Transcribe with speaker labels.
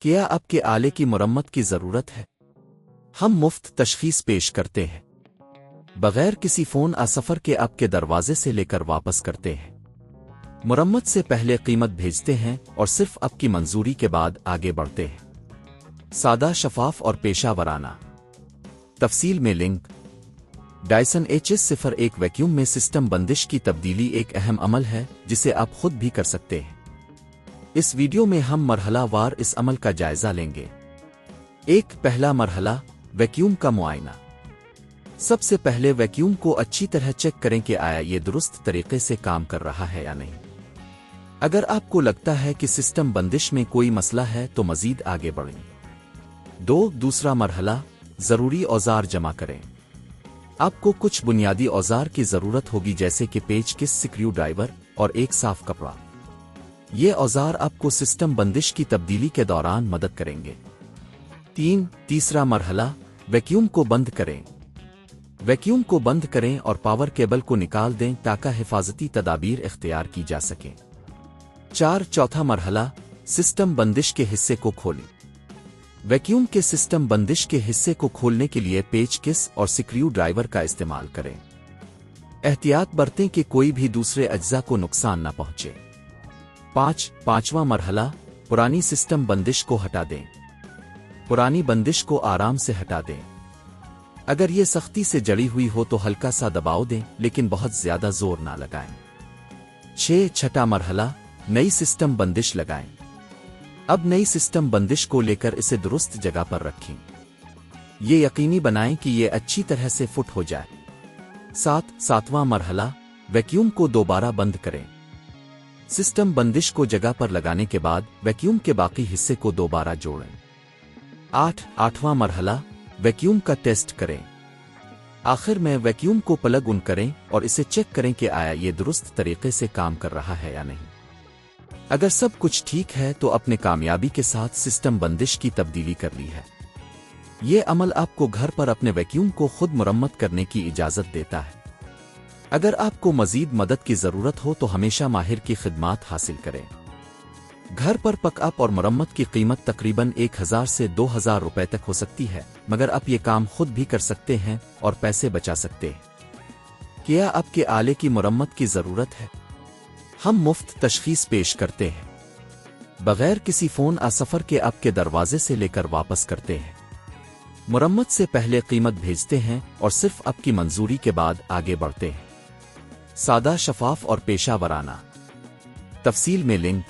Speaker 1: کیا آپ کے آلے کی مرمت کی ضرورت ہے؟ ہم مفت تشخیص پیش کرتے ہیں، بغیر کسی فون سفر کے آپ کے دروازے سے لے کر واپس کرتے ہیں۔ مرمت سے پہلے قیمت بھیجتے ہیں اور صرف آپ کی منظوری کے بعد آگے بڑھتے ہیں۔ سادہ، شفاف اور پیشہ ورانہ۔ تفصیل میں لنک۔ ڈائسن HS01 ویکیوم میں سسٹم بندش کی تبدیلی ایک اہم عمل ہے جسے آپ خود بھی کر سکتے ہیں۔ اس ویڈیو میں ہم مرحلہ وار اس عمل کا جائزہ لیں گے۔ پہلا مرحلہ، ویکیوم کا معائنہ۔ سب سے پہلے ویکیوم کو اچھی طرح چیک کریں کہ آیا یہ درست طریقے سے کام کر رہا ہے یا نہیں۔ اگر آپ کو لگتا ہے کہ سسٹم بندش میں کوئی مسئلہ ہے تو مزید آگے بڑھیں۔ دوسرا مرحلہ، ضروری اوزار جمع کریں۔ آپ کو کچھ بنیادی اوزار کی ضرورت ہوگی جیسے کہ پیچ کس، سکریو ڈرائیور اور ایک صاف کپڑا۔ یہ اوزار آپ کو سسٹم بندش کی تبدیلی کے دوران مدد کریں گے۔ تیسرا مرحلہ، ویکیوم کو بند کریں۔ ویکیوم کو بند کریں اور پاور کیبل کو نکال دیں تاکہ حفاظتی تدابیر اختیار کی جا سکیں۔ چوتھا مرحلہ، سسٹم بندش کے حصے کو کھولیں۔ ویکیوم کے سسٹم بندش کے حصے کو کھولنے کے لیے پیچ کس اور سکریو ڈرائیور کا استعمال کریں۔ احتیاط برتیں کہ کوئی بھی دوسرے اجزاء کو نقصان نہ پہنچے۔ پانچواں مرحلہ، پرانی سسٹم بندش کو ہٹا دیں۔ پرانی بندش کو آرام سے ہٹا دیں۔ اگر یہ سختی سے جڑی ہوئی ہو تو ہلکا سا دباؤ دیں لیکن بہت زیادہ زور نہ لگائیں۔ چھٹا مرحلہ، نئی سسٹم بندش لگائیں۔ اب نئی سسٹم بندش کو لے کر اسے درست جگہ پر رکھیں۔ یہ یقینی بنائیں کہ یہ اچھی طرح سے فٹ ہو جائے۔ ساتواں مرحلہ، ویکیوم کو دوبارہ بند کریں۔ سسٹم بندش کو جگہ پر لگانے کے بعد ویکیوم کے باقی حصے کو دوبارہ جوڑیں۔ آٹھواں مرحلہ، ویکیوم کا ٹیسٹ کریں۔ آخر میں ویکیوم کو پلگ ان کریں اور اسے چیک کریں کہ آیا یہ درست طریقے سے کام کر رہا ہے یا نہیں۔ اگر سب کچھ ٹھیک ہے تو اپنے کامیابی کے ساتھ سسٹم بندش کی تبدیلی کر لی ہے۔ یہ عمل آپ کو گھر پر اپنے ویکیوم کو خود مرمت کرنے کی اجازت دیتا ہے۔ اگر آپ کو مزید مدد کی ضرورت ہو تو ہمیشہ ماہر کی خدمات حاصل کریں۔ گھر پر پک اپ اور مرمت کی قیمت تقریباً 1000 سے 2000 روپے تک ہو سکتی ہے، مگر آپ یہ کام خود بھی کر سکتے ہیں اور پیسے بچا سکتے ہیں۔ کیا آپ کے آلے کی مرمت کی ضرورت ہے؟ ہم مفت تشخیص پیش کرتے ہیں، بغیر کسی فون سفر کے آپ کے دروازے سے لے کر واپس کرتے ہیں۔ مرمت سے پہلے قیمت بھیجتے ہیں اور صرف آپ کی منظوری کے بعد آگے بڑھتے ہیں۔ سادہ، شفاف اور پیشہ ورانہ۔ تفصیل میں لنک۔